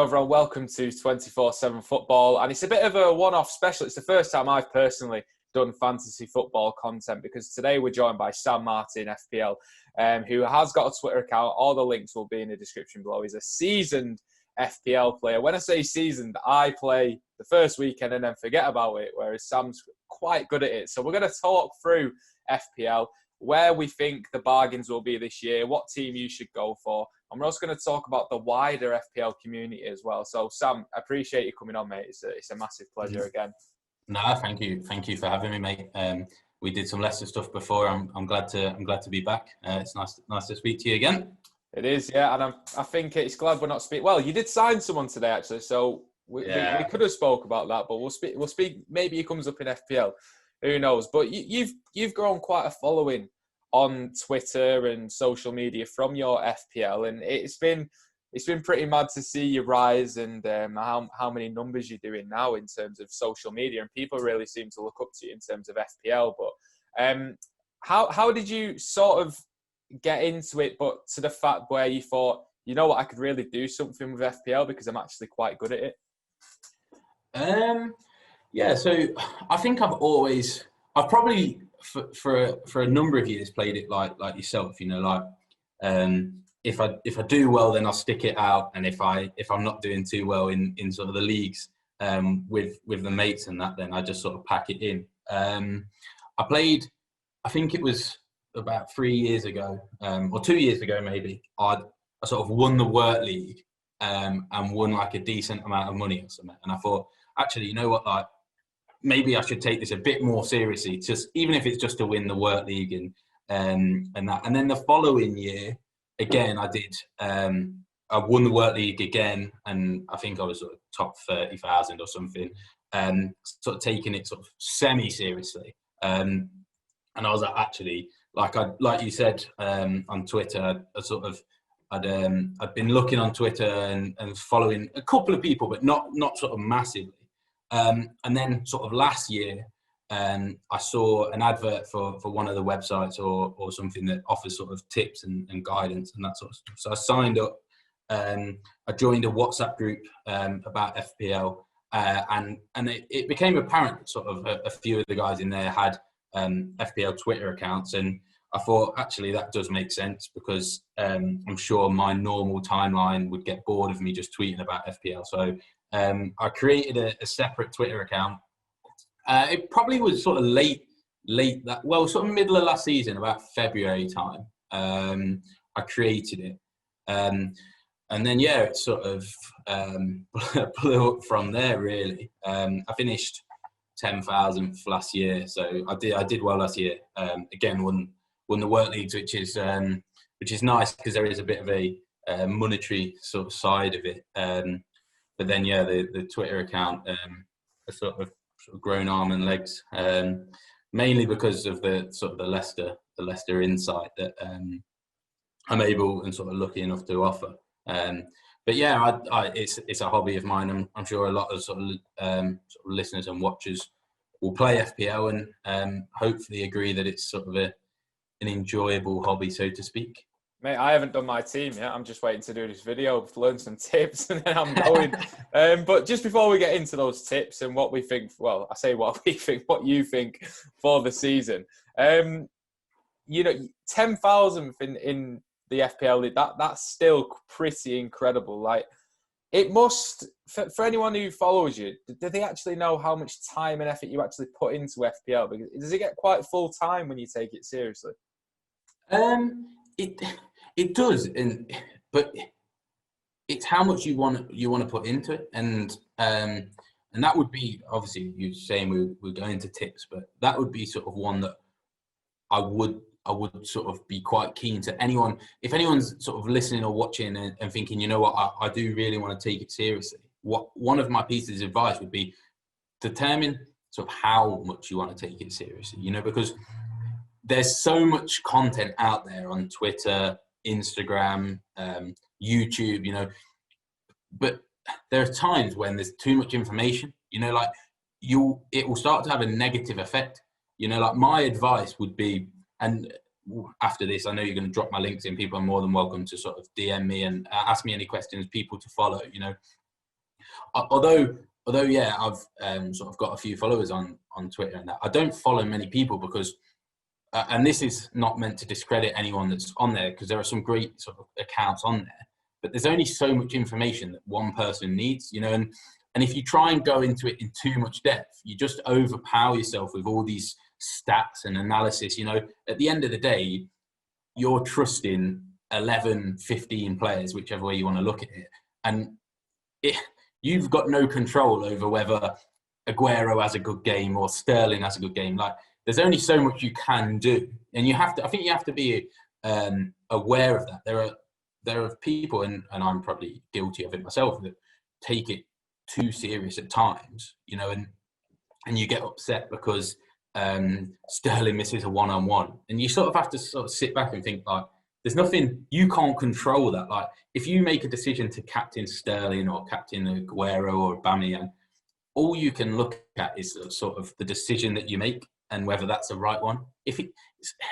everyone. Welcome to 24/7 Football. And it's a bit of a one-off special. It's the first time I've personally done fantasy football content because today we're joined by Sam Martin, FPL, who has got a Twitter account. All the links will be in the description below. He's a seasoned FPL player. When I say seasoned, I play the first weekend and then forget about it, whereas Sam's quite good at it. So we're going to talk through FPL, where we think the bargains will be this year, what team you should go for. And we're also going to talk about the wider FPL community as well. So, Sam, I appreciate you coming on, mate. It's a massive pleasure again. No, thank you. Thank you for having me, mate. We did some Leicester stuff before. I'm glad to be back. It's nice to speak to you again. It is, yeah. And I think it's glad we're not speaking. Well, you did sign someone today, actually. So we could have spoke about that, but we'll speak. Maybe he comes up in FPL. Who knows? But you've grown quite a following on Twitter and social media from your FPL, and it's been pretty mad to see you rise and how many numbers you're doing now in terms of social media, and people really seem to look up to you in terms of FPL. But how did you sort of get into it, but to the fact where you thought, you know what, I could really do something with FPL because I'm actually quite good at it? Yeah, so I think I've probably for a number of years played it like yourself, you know, like if I do well, then I'll stick it out, and if I'm not doing too well in sort of the leagues with the mates and that, then I just sort of pack it in. I played, I think it was about 3 years ago, or 2 years ago maybe. I sort of won the Work League and won like a decent amount of money or something, and I thought, actually, you know what, like, maybe I should take this a bit more seriously, just even if it's just to win the Work League and that. And then the following year, again, I did. I won the Work League again, and I think I was sort of top 30,000 or something. Sort of taking it sort of semi-seriously. And I was actually, like you said on Twitter, I'd been looking on Twitter and following a couple of people, but not sort of massively. And then sort of last year, I saw an advert for one of the websites or something that offers sort of tips and guidance and that sort of stuff. So I signed up. I joined a WhatsApp group about FPL, and it became apparent that sort of a few of the guys in there had FPL Twitter accounts, and I thought, actually, that does make sense because I'm sure my normal timeline would get bored of me just tweeting about FPL. So I created a separate Twitter account. It probably was sort of sort of middle of last season, about February time. I created it. And then, yeah, it sort of blew up from there, really. I finished 10,000th last year. So I did well last year. Again, won the Work Leagues, which is nice because there is a bit of a monetary sort of side of it. But then, yeah, the Twitter account has sort of grown arm and legs, mainly because of the Leicester insight that I'm able and sort of lucky enough to offer. But yeah, it's a hobby of mine. I'm sure a lot of sort of listeners and watchers will play FPL and hopefully agree that it's sort of an enjoyable hobby, so to speak. Mate, I haven't done my team yet. I'm just waiting to do this video, learn some tips, and then I'm going. But just before we get into those tips and what we think, well, I say what we think, what you think for the season. You know, 10,000th in the FPL League, that's still pretty incredible. Like, it must, for anyone who follows you, do they actually know how much time and effort you actually put into FPL? Because does it get quite full time when you take it seriously? It does, but it's how much you want to put into it, and that would be, obviously, you're saying we're going to tips, but that would be sort of one that I would sort of be quite keen to anyone. If anyone's sort of listening or watching and thinking, you know what, I do really want to take it seriously. One of my pieces of advice would be determine sort of how much you want to take it seriously. You know, because there's so much content out there on Twitter, Instagram, YouTube, you know, but there are times when there's too much information, you know, like it will start to have a negative effect. You know, like my advice would be, and after this, I know you're going to drop my links in, people are more than welcome to sort of DM me and ask me any questions, people to follow, you know, Although, yeah, I've sort of got a few followers on Twitter and that. I don't follow many people because, and this is not meant to discredit anyone that's on there, because there are some great sort of accounts on there, but there's only so much information that one person needs, and if you try and go into it in too much depth, you just overpower yourself with all these stats and analysis. At the end of the day, you're trusting 11, 15 players, whichever way you want to look at it. And you've got no control over whether Aguero has a good game or Sterling has a good game. Like, there's only so much you can do. And I think you have to be aware of that. There are people, and I'm probably guilty of it myself, that take it too serious at times, and you get upset because Sterling misses a one-on-one, and you sort of have to sort of sit back and think, like, there's nothing, you can't control that. Like, if you make a decision to captain Sterling or captain Aguero or Aubameyang, all you can look at is sort of the decision that you make and whether that's the right one.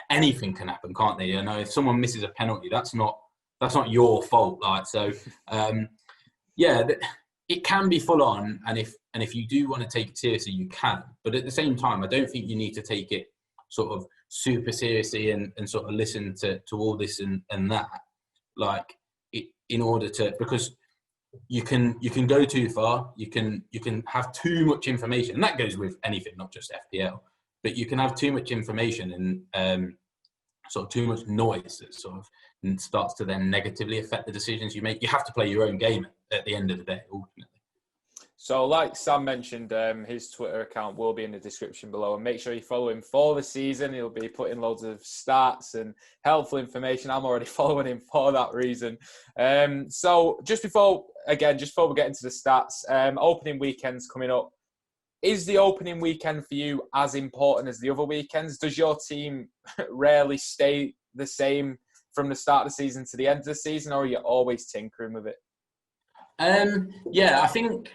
Anything can happen, can't they? If someone misses a penalty, that's not your fault. Like, so, yeah, it can be full on, and if you do want to take it seriously, you can. But at the same time, I don't think you need to take it sort of super seriously and sort of listen to all this and that, like, in order to, because you can go too far. You can have too much information, and that goes with anything, not just FPL. But you can have too much information and sort of too much noise that sort of starts to then negatively affect the decisions you make. You have to play your own game at the end of the day, ultimately. So, like Sam mentioned, his Twitter account will be in the description below, and make sure you follow him for the season. He'll be putting loads of stats and helpful information. I'm already following him for that reason. So just before we get into the stats, opening weekend's coming up. Is the opening weekend for you as important as the other weekends? Does your team rarely stay the same from the start of the season to the end of the season, or are you always tinkering with it? Yeah, I think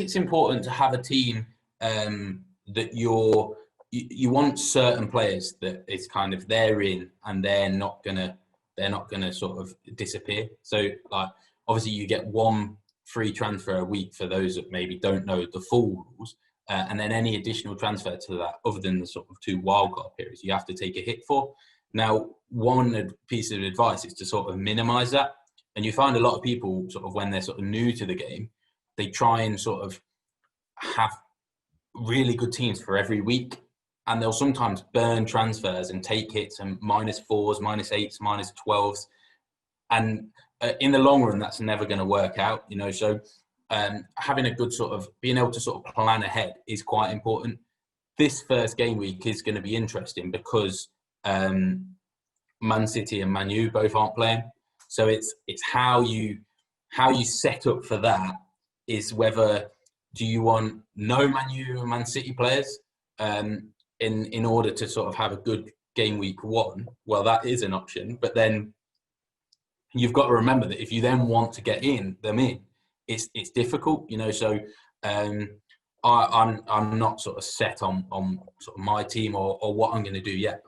it's important to have a team that you want certain players that it's kind of they're in and they're not gonna sort of disappear. So, like, obviously you get one free transfer a week for those that maybe don't know the full rules, and then any additional transfer to that, other than the sort of 2 wildcard periods, you have to take a hit for. Now, one piece of advice is to sort of minimise that. And you find a lot of people sort of, when they're sort of new to the game, they try and sort of have really good teams for every week. And they'll sometimes burn transfers and take hits and -4s, -8s, -12s. And in the long run, that's never going to work out, So having a good sort of, being able to sort of plan ahead is quite important. This first game week is going to be interesting because Man City and Man U both aren't playing. So it's how you set up for that, is whether do you want no Man U and Man City players in order to sort of have a good game week 1. Well, that is an option, but then you've got to remember that if you then want to get them in, it's difficult, So I'm not sort of set on sort of my team or what I'm going to do yet.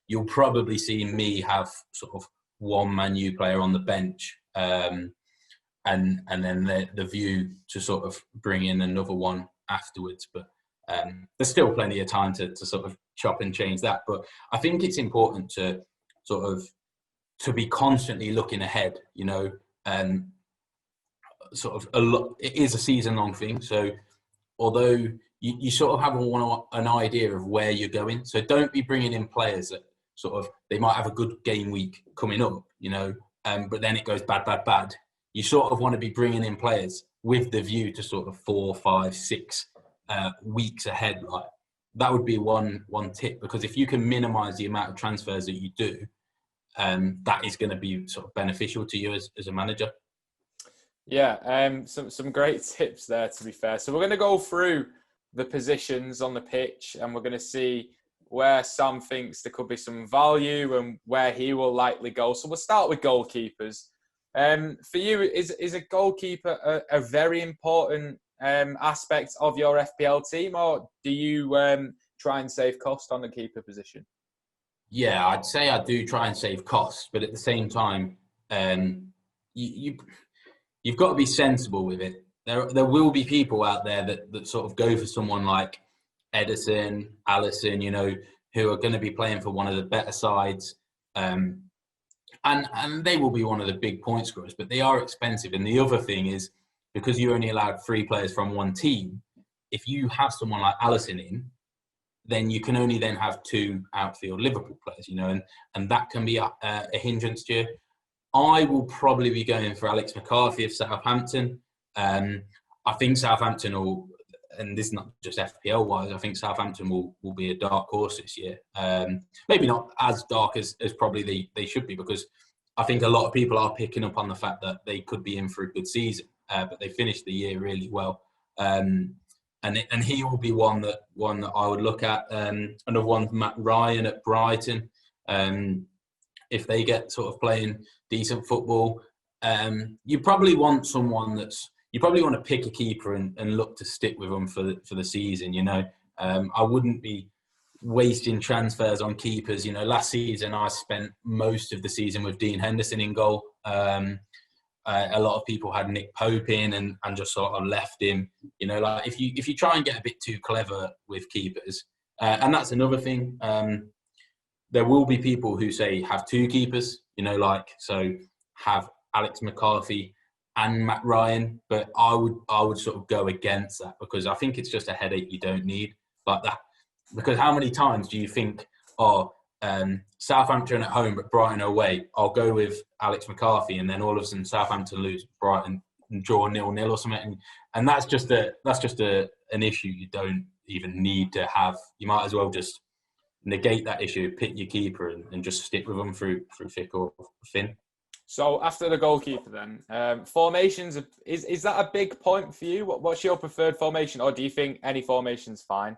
You'll probably see me have sort of one Man U player on the bench, and then the view to sort of bring in another one afterwards. But there's still plenty of time to sort of chop and change that. But I think it's important to sort of to be constantly looking ahead, sort of it is a season-long thing. So although you sort of have an idea of where you're going, so don't be bringing in players that sort of, they might have a good game week coming up, but then it goes bad. You sort of want to be bringing in players with the view to sort of 4, 5, 6 weeks ahead. Like, that would be one tip, because if you can minimise the amount of transfers that you do, that is going to be sort of beneficial to you as a manager. Yeah, some great tips there, to be fair. So we're going to go through the positions on the pitch, and we're going to see where Sam thinks there could be some value and where he will likely go. So we'll start with goalkeepers. For you, is a goalkeeper a very important aspect of your FPL team, or do you try and save cost on the keeper position? Yeah, I'd say I do try and save costs, but at the same time, you've got to be sensible with it. there will be people out there that sort of go for someone like Edison, Allison, you know, who are going to be playing for one of the better sides. And they will be one of the big point scorers, but they are expensive. And the other thing is, because you only allowed 3 players from one team, if you have someone like Allison in, then you can only then have 2 outfield Liverpool players, you know, and that can be a hindrance to you. I will probably be going for Alex McCarthy of Southampton. I think Southampton will, and this is not just FPL wise, I think Southampton will be a dark horse this year. Maybe not as dark as probably they should be, because I think a lot of people are picking up on the fact that they could be in for a good season, but they finished the year really well. And he will be one that I would look at. Another one, Matt Ryan at Brighton. If they get sort of playing decent football, you probably want someone you probably want to pick a keeper and look to stick with them for the season. You know, I wouldn't be wasting transfers on keepers. You know, last season I spent most of the season with Dean Henderson in goal. A lot of people had Nick Pope in and just sort of left him. You know, like if you try and get a bit too clever with keepers, and that's another thing. There will be people who say have 2 keepers. You know, like so have Alex McCarthy and Matt Ryan, but I would sort of go against that, because I think it's just a headache you don't need like that. Because how many times do you think, Southampton at home but Brighton away, I'll go with Alex McCarthy, and then all of a sudden Southampton lose, Brighton draw 0-0 or something, and that's just an issue you don't even need to have. You might as well just negate that issue, pick your keeper, and just stick with them through thick or thin. So after the goalkeeper then, formations, is that a big point for you? What's your preferred formation, or do you think any formation's fine?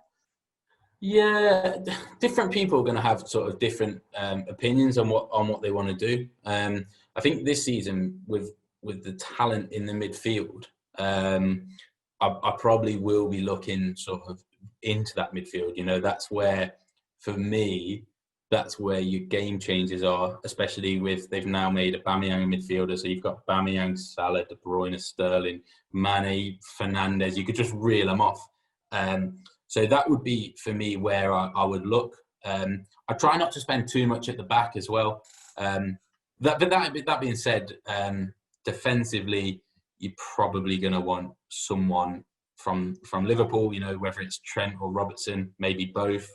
Yeah, different people are going to have sort of different opinions on what they want to do. I think this season with the talent in the midfield, I probably will be looking sort of into that midfield. You know, that's where, for me, that's where your game changes are, especially with, they've now made Aubameyang a midfielder. So you've got Aubameyang, Salah, De Bruyne, Sterling, Mane, Fernandes. You could just reel them off. So that would be, for me, where I would look. I try not to spend too much at the back as well. That being said, defensively, you're probably going to want someone from Liverpool, you know, whether it's Trent or Robertson, maybe both.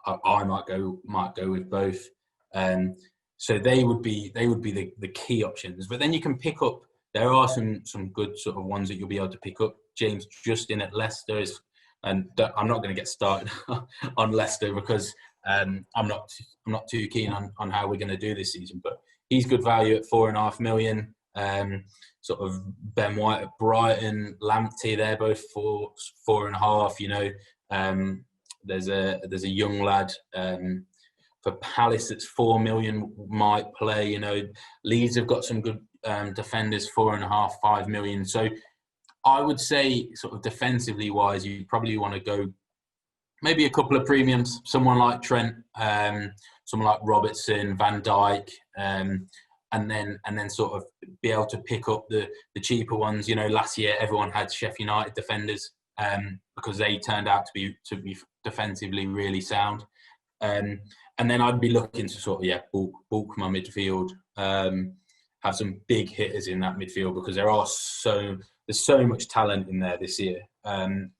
I might go with both. So they would be the key options. But then you can pick up. There are some good sort of ones that you'll be able to pick up. James Justin at Leicester and I'm not going to get started on Leicester because I'm not too keen on how we're going to do this season. But he's good value at 4.5 million. Sort of Ben White at Brighton, Lamptey, they're both 4.5. You know. There's a young lad for Palace that's 4 million might play. You know, Leeds have got some good defenders, 4.5, 5 million. So I would say, sort of defensively wise, you probably want to go maybe a couple of premiums, someone like Trent, someone like Robertson, Van Dijk, and then sort of be able to pick up the cheaper ones. You know, last year everyone had Sheffield United defenders because they turned out to be defensively really sound. And then I'd be looking to sort of bulk my midfield, have some big hitters in that midfield, because there's so much talent in there this year,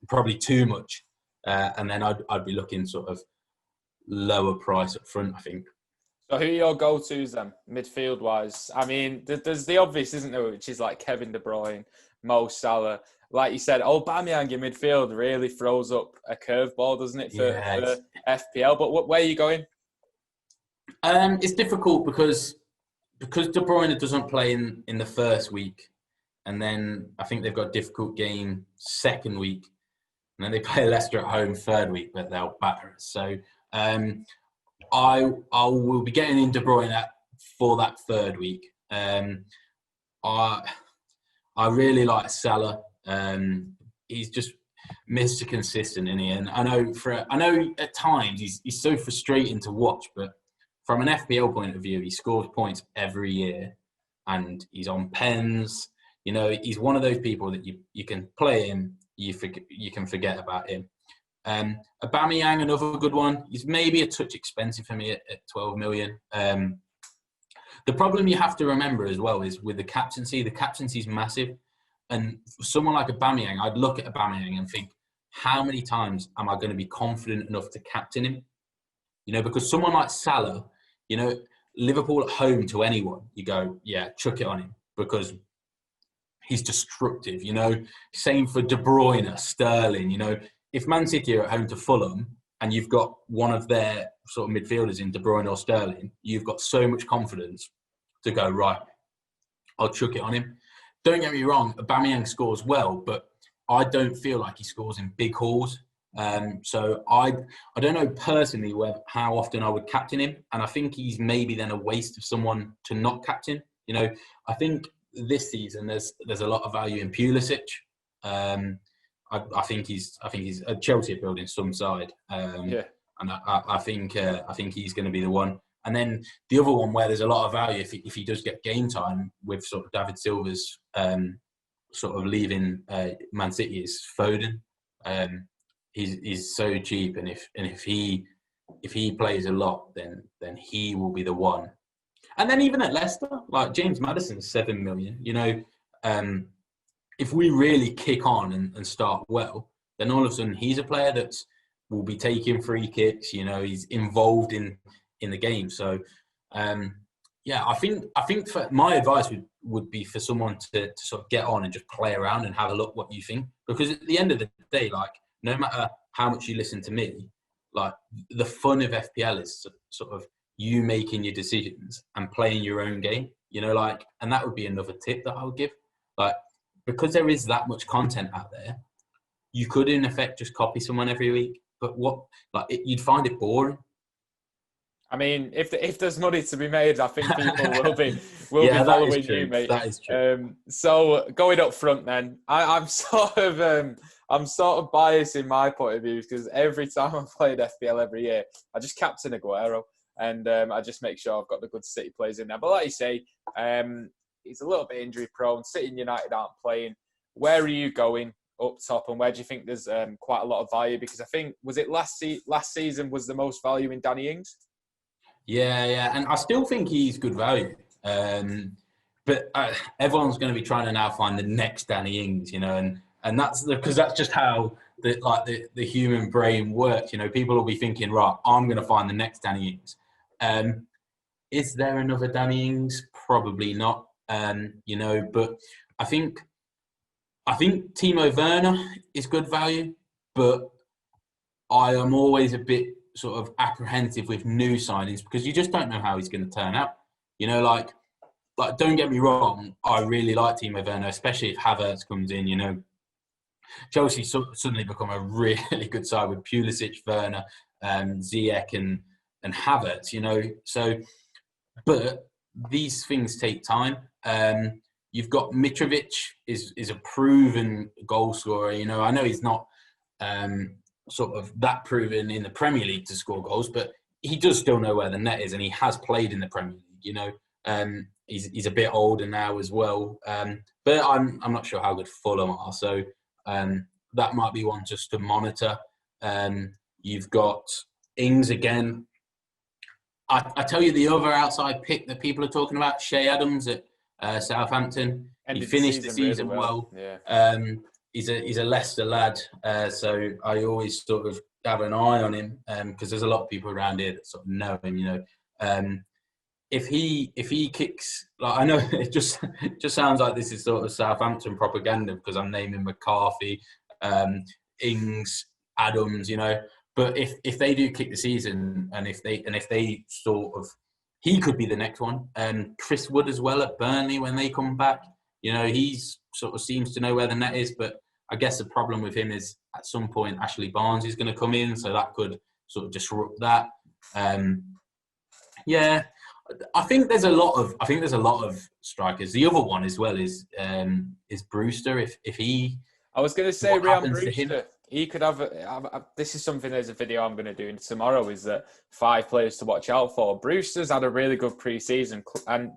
probably too much. And then I'd be looking sort of lower price up front, I think. So who are your go-tos then, midfield-wise? I mean, there's the obvious, isn't there, which is like Kevin De Bruyne, Mo Salah. Like you said, Aubameyang in midfield really throws up a curveball, doesn't it, for FPL? But where are you going? It's difficult because De Bruyne doesn't play in the first week, and then I think they've got a difficult game second week, and then they play Leicester at home third week, but they'll batter us. So I will be getting in De Bruyne for that third week. I really like Salah. He's just Mr. Consistent, isn't he? And I know at times he's so frustrating to watch, but from an FPL point of view, he scores points every year, and he's on pens. You know, he's one of those people that you can play him, you can forget about him. Aubameyang, another good one. He's maybe a touch expensive for me at 12 million. The problem you have to remember as well is with the captaincy is massive. And for someone like Aubameyang, I'd look at Aubameyang and think, how many times am I going to be confident enough to captain him? You know, because someone like Salah, you know, Liverpool at home to anyone, you go, yeah, chuck it on him because he's destructive, you know. Same for De Bruyne, Sterling, you know. If Man City are at home to Fulham and you've got one of their sort of midfielders in De Bruyne or Sterling, you've got so much confidence to go, right, I'll chuck it on him. Don't get me wrong, Aubameyang scores well, but I don't feel like he scores in big hauls. So I don't know personally how often I would captain him. And I think he's maybe then a waste of someone to not captain. You know, I think this season there's a lot of value in Pulisic. I think he's at Chelsea building some side. And I think he's going to be the one. And then the other one where there's a lot of value if he does get game time with sort of David Silva's sort of leaving Man City is Foden. He's so cheap, and if he plays a lot, then he will be the one. And then even at Leicester, like James Maddison's 7 million. You know, if we really kick on and start well, then all of a sudden he's a player that will be taking free kicks. You know, he's involved in the game. So, I think for my advice would be for someone to sort of get on and just play around and have a look what you think. Because at the end of the day, like, no matter how much you listen to me, like, the fun of FPL is sort of you making your decisions and playing your own game, you know, like, and that would be another tip that I would give. Like, because there is that much content out there, you could in effect just copy someone every week, but you'd find it boring. I mean, if there's money to be made, I think people will be following you, mate. That is true. So going up front, then I'm sort of biased in my point of view because every time I've played FPL every year, I just captain Aguero and I just make sure I've got the good City players in there. But like you say, he's a little bit injury prone. City and United aren't playing. Where are you going up top, and where do you think there's quite a lot of value? Because I think was it last season was the most value in Danny Ings. Yeah, and I still think he's good value. But everyone's going to be trying to now find the next Danny Ings, you know, and that's because that's just how the human brain works. You know, people will be thinking, right, I'm going to find the next Danny Ings. Is there another Danny Ings? Probably not. You know, but I think Timo Werner is good value, but I am always a bit sort of apprehensive with new signings because you just don't know how he's going to turn out. You know, like don't get me wrong, I really like Timo Werner, especially if Havertz comes in. You know, Chelsea suddenly become a really good side with Pulisic, Werner, Ziyech, and Havertz. You know, so but these things take time. You've got Mitrovic is a proven goal scorer. You know, I know he's not sort of that proven in the Premier League to score goals, but he does still know where the net is, and he has played in the Premier League. You know, he's a bit older now as well, but I'm not sure how good Fulham are. So that might be one just to monitor. You've got Ings again. I tell you the other outside pick that people are talking about, Shea Adams at Southampton. He finished the season really well. Yeah. He's a Leicester lad, so I always sort of have an eye on him because there's a lot of people around here that sort of know him. You know, if he kicks, like, I know it just sounds like this is sort of Southampton propaganda because I'm naming McCarthy, Ings, Adams. You know, but if they do kick the season and if they sort of, he could be the next one. Chris Wood as well at Burnley when they come back. You know, he's sort of seems to know where the net is, but I guess the problem with him is at some point Ashley Barnes is going to come in, so that could sort of disrupt that. Yeah, I think there's a lot of strikers. The other one as well is Brewster. If he, I was going to say Ryan Brewster. He could have. This is something. There's a video I'm going to do tomorrow. Is that 5 players to watch out for? Brewster's had a really good pre-season, and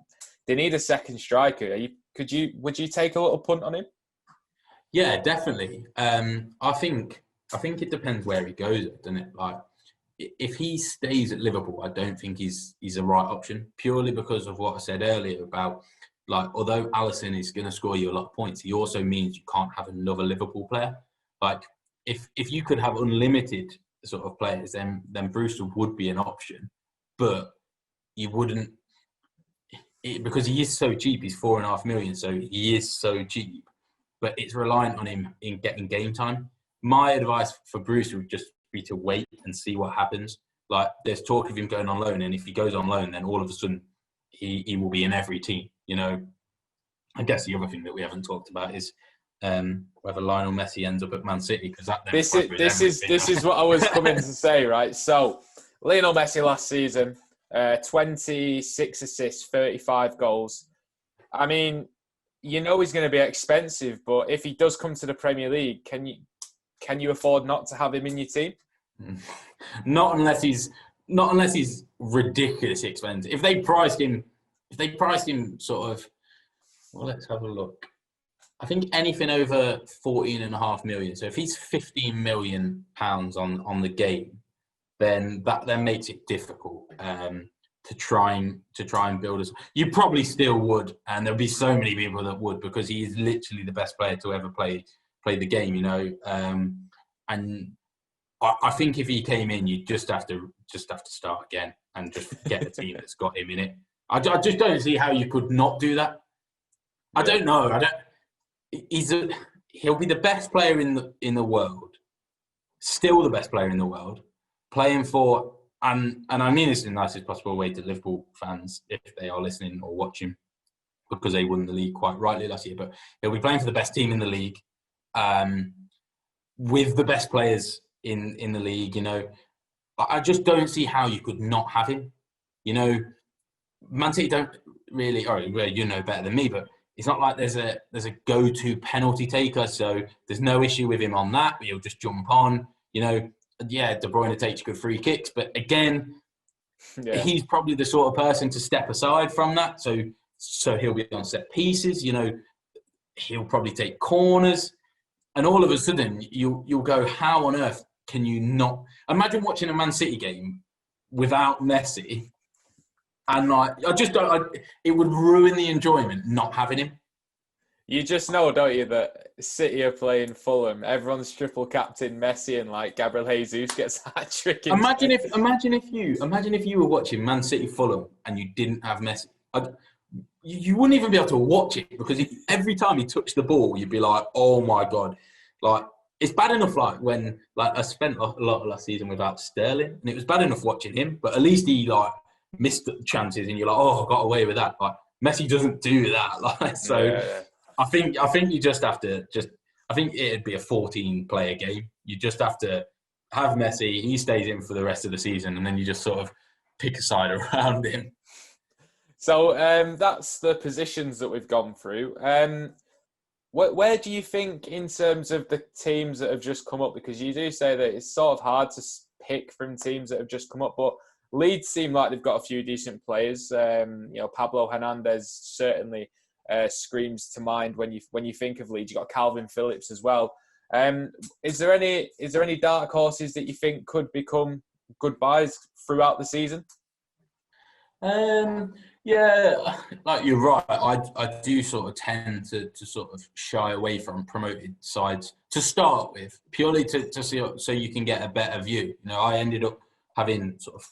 they need a second striker. Would you take a little punt on him? Yeah, definitely. I think it depends where he goes, doesn't it? Like, if he stays at Liverpool, I don't think he's the right option, purely because of what I said earlier about, like, although Alisson is going to score you a lot of points, he also means you can't have another Liverpool player. Like, if you could have unlimited sort of players, then Brewster would be an option, but you wouldn't, because he is so cheap. He's 4.5 million, so he is so cheap. But it's reliant on him in getting game time. My advice for Bruce would just be to wait and see what happens. Like, there's talk of him going on loan, and if he goes on loan, then all of a sudden he will be in every team. You know, I guess the other thing that we haven't talked about is whether Lionel Messi ends up at Man City, because that this is what I was coming to say, right? So Lionel Messi last season, 26 assists, 35 goals. I mean, you know he's going to be expensive, but if he does come to the Premier League, can you afford not to have him in your team? Not unless he's ridiculously expensive. If they priced him sort of, well, let's have a look. I think anything over 14.5 million. So if he's 15 million pounds on the game, then that makes it difficult to try and build us. You probably still would, and there'll be so many people that would, because he is literally the best player to ever play the game. You know, and I think if he came in, you just have to start again and just get a team that's got him in it. I just don't see how you could not do that. I don't know. He'll be the best player in the world, still the best player in the world, playing for, and I mean this in the nicest possible way to Liverpool fans if they are listening or watching, because they won the league quite rightly last year. But he'll be playing for the best team in the league, with the best players in the league. You know, I just don't see how you could not have him. You know, Man City don't really, or you know better than me, but it's not like there's a go-to penalty taker, so there's no issue with him on that. He'll just jump on. You know, yeah, De Bruyne takes good free kicks, but again, he's probably the sort of person to step aside from that. So he'll be on set pieces. You know, he'll probably take corners, and all of a sudden you'll go, how on earth can you not imagine watching a Man City game without Messi? And like, it would ruin the enjoyment not having him. You just know, don't you, that City are playing Fulham. Everyone's triple captain Messi, and like Gabriel Jesus gets a hat trick. Imagine if you were watching Man City Fulham and you didn't have Messi. You wouldn't even be able to watch it, because every time he touched the ball, you'd be like, oh my God. Like, it's bad enough, like, when, like, I spent a lot of last season without Sterling, and it was bad enough watching him, but at least he, like, missed chances, and you're like, oh, I got away with that. Like, Messi doesn't do that. Like, so yeah. I think you just have to I think it'd be a 14-player game. You just have to have Messi. He stays in for the rest of the season, and then you just sort of pick a side around him. So that's the positions that we've gone through. Where do you think, in terms of the teams that have just come up, because you do say that it's sort of hard to pick from teams that have just come up, but Leeds seem like they've got a few decent players. You know, Pablo Hernandez certainly screams to mind when you think of Leeds. You've got Calvin Phillips as well. Is there any dark horses that you think could become good buys throughout the season? Yeah, like, you're right. I do sort of tend to sort of shy away from promoted sides to start with, purely to see, so you can get a better view. You know, I ended up having sort of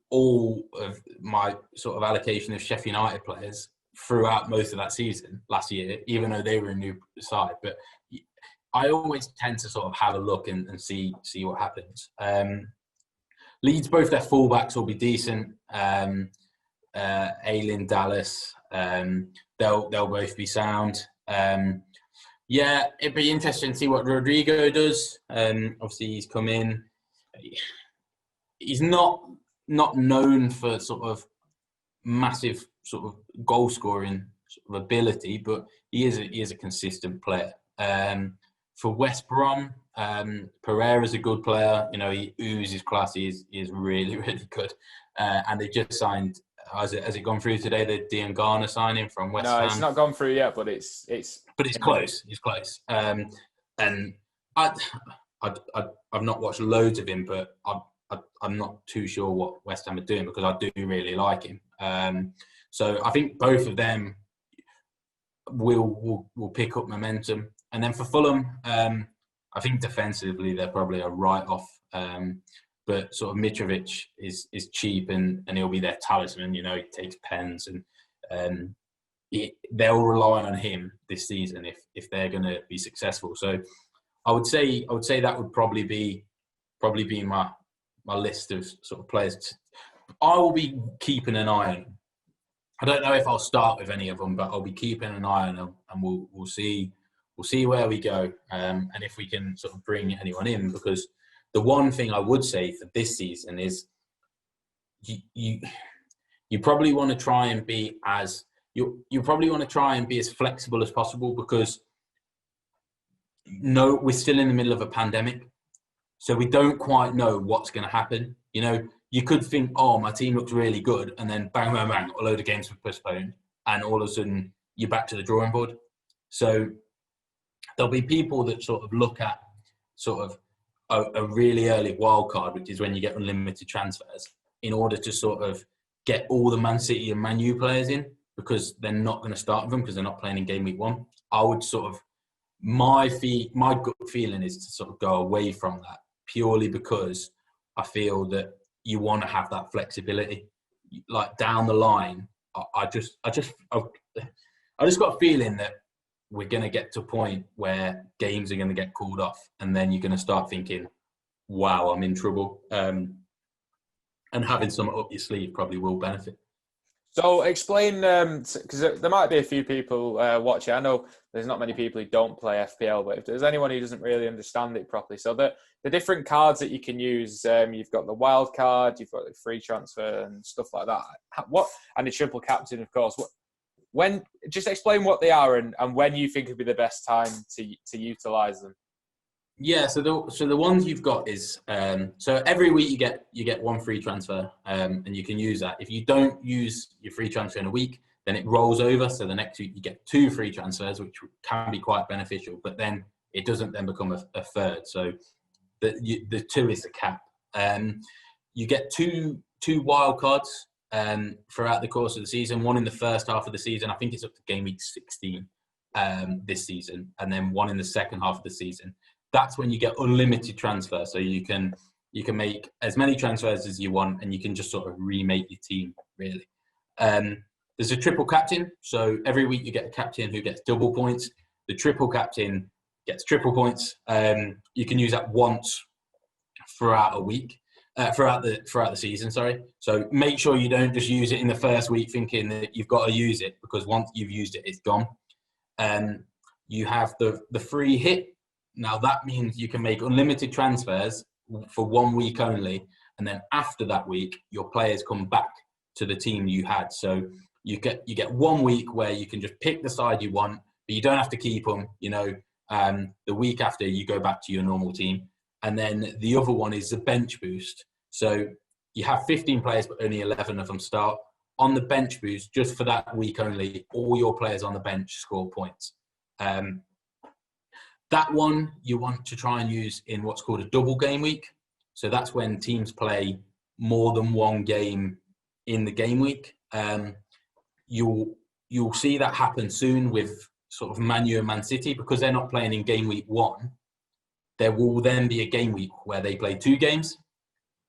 all of my sort of allocation of Sheffield United players throughout most of that season last year, even though they were a new side. But I always tend to sort of have a look and see what happens. Leeds, both their fullbacks will be decent. Aylin, Dallas, they'll both be sound. Yeah, it'd be interesting to see what Rodrigo does. Obviously, he's come in. He's not known for sort of massive sort of goal scoring sort of ability, but he is a consistent player. For West Brom, Pereira's a good player. You know, he oozes class. He is really, really good. And they just signed Has it gone through today? The Diangana signing from West Ham. No, it's not gone through yet, but it's close. It's close. And I've not watched loads of him, but I'm not too sure what West Ham are doing because I do really like him. So I think both of them will pick up momentum. And then for Fulham, I think defensively they're probably a write-off. But sort of Mitrovic is cheap and he'll be their talisman. You know, he takes pens and they'll rely on him this season if they're going to be successful. So I would say that would probably be my list of sort of players. I will be keeping an eye on them. I don't know if I'll start with any of them, but I'll be keeping an eye on them, and we'll see where we go, and if we can sort of bring anyone in. Because the one thing I would say for this season is you probably want to try and be as flexible as possible, because we're still in the middle of a pandemic, so we don't quite know what's going to happen. You know, you could think, oh, my team looks really good, and then bang, bang, bang, a load of games were postponed, and all of a sudden you're back to the drawing board. So there'll be people that sort of look at sort of a really early wild card, which is when you get unlimited transfers, in order to sort of get all the Man City and Man U players in, because they're not going to start with them because they're not playing in game week 1. I would sort of, my gut feeling is to sort of go away from that, purely because I feel that you want to have that flexibility. Like down the line, I just got a feeling that we're going to get to a point where games are going to get called off, and then you're going to start thinking, wow, I'm in trouble. And having some up your sleeve probably will benefit. So explain, because there might be a few people watching. I know there's not many people who don't play FPL, but if there's anyone who doesn't really understand it properly. So the different cards that you can use, you've got the wild card, you've got the free transfer and stuff like that. And the triple captain, of course. Just explain what they are and when you think would be the best time to utilise them. Yeah, so the ones you've got is so every week you get one free transfer, and you can use that. If you don't use your free transfer in a week, then it rolls over. So the next week you get 2 free transfers, which can be quite beneficial. But then it doesn't then become a third. So the 2 is the cap. You get two wild cards throughout the course of the season. One in the first half of the season, I think it's up to game week 16 this season, and then one in the second half of the season. That's when you get unlimited transfer. So you can make as many transfers as you want, and you can just sort of remake your team, really. There's a triple captain. So every week you get a captain who gets double points. The triple captain gets triple points. You can use that once throughout a week, throughout the season, sorry. So make sure you don't just use it in the first week thinking that you've got to use it, because once you've used it, it's gone. You have the free hit. Now that means you can make unlimited transfers for 1 week only, and then after that week, your players come back to the team you had. So you get 1 week where you can just pick the side you want, but you don't have to keep them. You know, the week after you go back to your normal team, and then the other one is the bench boost. So you have 15 players, but only 11 of them start. On the bench boost, just for that week only, all your players on the bench score points. That one you want to try and use in what's called a double game week. So that's when teams play more than one game in the game week. You'll see that happen soon with sort of Man U and Man City, because they're not playing in game week 1. There will then be a game week where they play 2 games.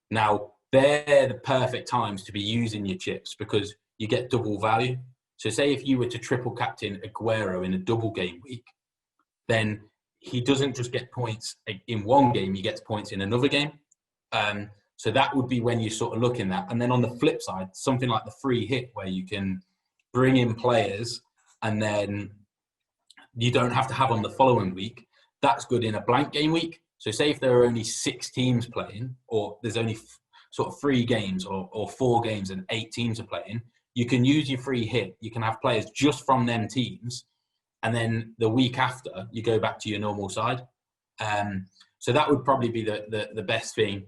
Now, they're the perfect times to be using your chips, because you get double value. So say if you were to triple captain Aguero in a double game week, then he doesn't just get points in one game, he gets points in another game. So that would be when you sort of look in that. And then on the flip side, something like the free hit, where you can bring in players and then you don't have to have them the following week. That's good in a blank game week. So say if there are only 6 teams playing, or there's only sort of 3 games or 4 games and 8 teams are playing, you can use your free hit. You can have players just from them teams. And then the week after, you go back to your normal side. So that would probably be the best thing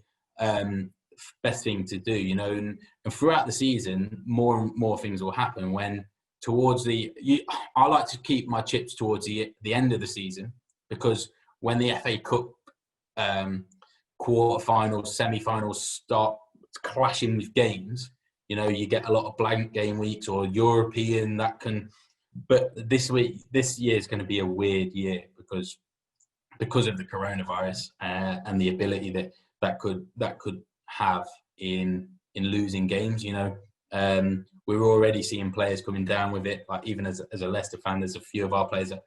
best thing to do, you know. And throughout the season, more and more things will happen when towards I like to keep my chips towards the end of the season, because when the FA Cup quarterfinals, semi-finals start clashing with games, you know, you get a lot of blank game weeks or European but this year is going to be a weird year because of the coronavirus and the ability that could have in losing games, you know. We're already seeing players coming down with it. Like, even as a Leicester fan, there's a few of our players that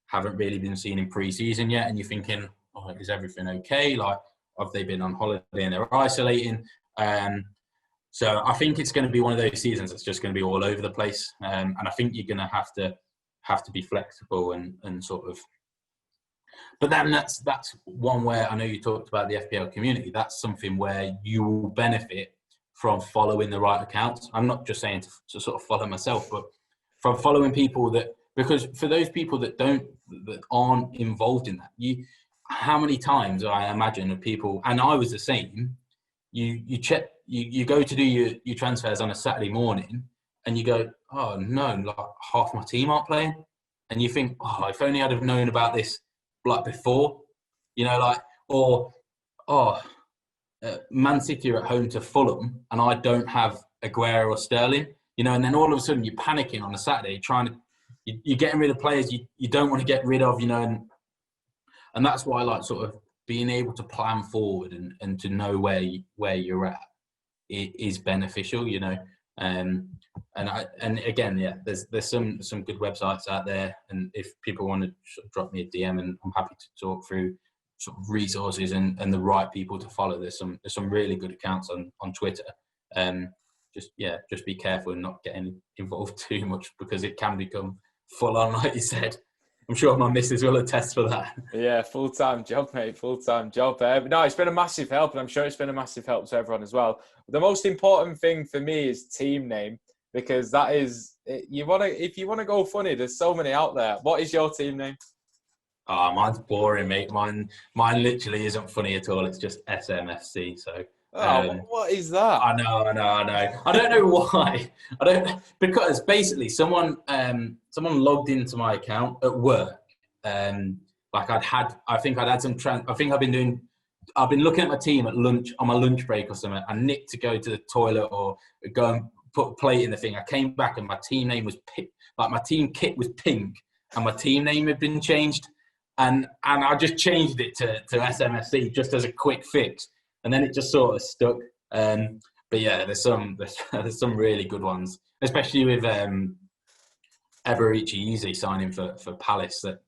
haven't really been seen in pre-season yet, and you're thinking, oh, is everything okay? Like, have they been on holiday and they're isolating? So I think it's going to be one of those seasons that's just going to be all over the place, and I think you're going to have to be flexible and sort of. But then that's one where I know you talked about the FPL community. That's something where you will benefit from following the right accounts. I'm not just saying to sort of follow myself, but from following people because for those people that aren't involved in that, how many times I imagine of people, and I was the same, you check, you go to do your transfers on a Saturday morning and you go, oh no, like half my team aren't playing. And you think, oh, if only I'd have known about this like before, you know, like, or, Man City are at home to Fulham and I don't have Aguero or Sterling, you know, and then all of a sudden you're panicking on a Saturday you're getting rid of players you don't want to get rid of, you know, and that's why I like sort of being able to plan forward and to know where you're at is beneficial, you know. And again, yeah, there's some good websites out there, and if people want to sort of drop me a DM, and I'm happy to talk through sort of resources and the right people to follow. There's some really good accounts on Twitter. Just be careful and not getting involved too much, because it can become full on, like you said. I'm sure my missus will attest for that. Yeah, full-time job, mate, full-time job. No, it's been a massive help, and I'm sure it's been a massive help to everyone as well. The most important thing for me is team name, because that is, if you want to go funny, there's so many out there. What is your team name? Oh, mine's boring, mate. Mine literally isn't funny at all. It's just SMFC. So. What is that? I know. I don't know why. Because basically someone logged into my account at work. Like I've been looking at my team at lunch, on my lunch break or something. I nicked to go to the toilet or go and put a plate in the thing. I came back and my team name was my team kit was pink and my team name had been changed. And I just changed it to SMFC just as a quick fix. And then it just sort of stuck. But yeah, there's some really good ones, especially with Eberici Easy signing for Palace. That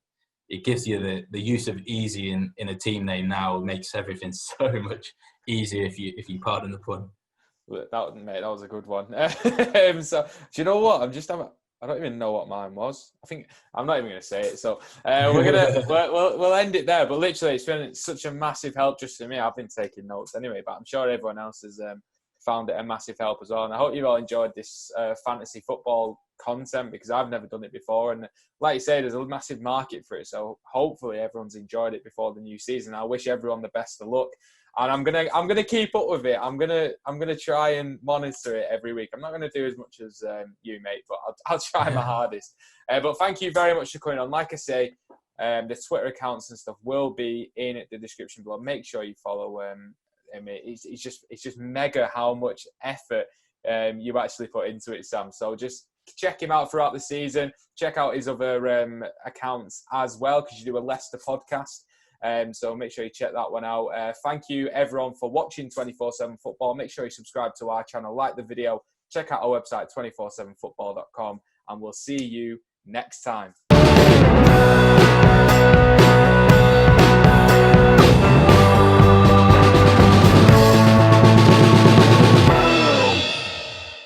it gives you the use of easy in a team name now makes everything so much easier, if you pardon the pun. That was a good one. So do you know what? I don't even know what mine was. I think I'm not even going to say it. So we'll end it there. But literally, it's been such a massive help just for me. I've been taking notes anyway, but I'm sure everyone else has found it a massive help as well. And I hope you've all enjoyed this fantasy football content, because I've never done it before. And like you say, there's a massive market for it. So hopefully everyone's enjoyed it before the new season. I wish everyone the best of luck. And I'm gonna keep up with it. I'm gonna try and monitor it every week. I'm not gonna do as much as you, mate, but I'll try my hardest. But thank you very much for coming on. Like I say, the Twitter accounts and stuff will be in the description below. Make sure you follow him. It's just mega how much effort you actually put into it, Sam. So just check him out throughout the season. Check out his other accounts as well, because you do a Leicester podcast. So make sure you check that one out. Thank you, everyone, for watching 24/7 Football. Make sure you subscribe to our channel, like the video, check out our website, 247football.com, and we'll see you next time.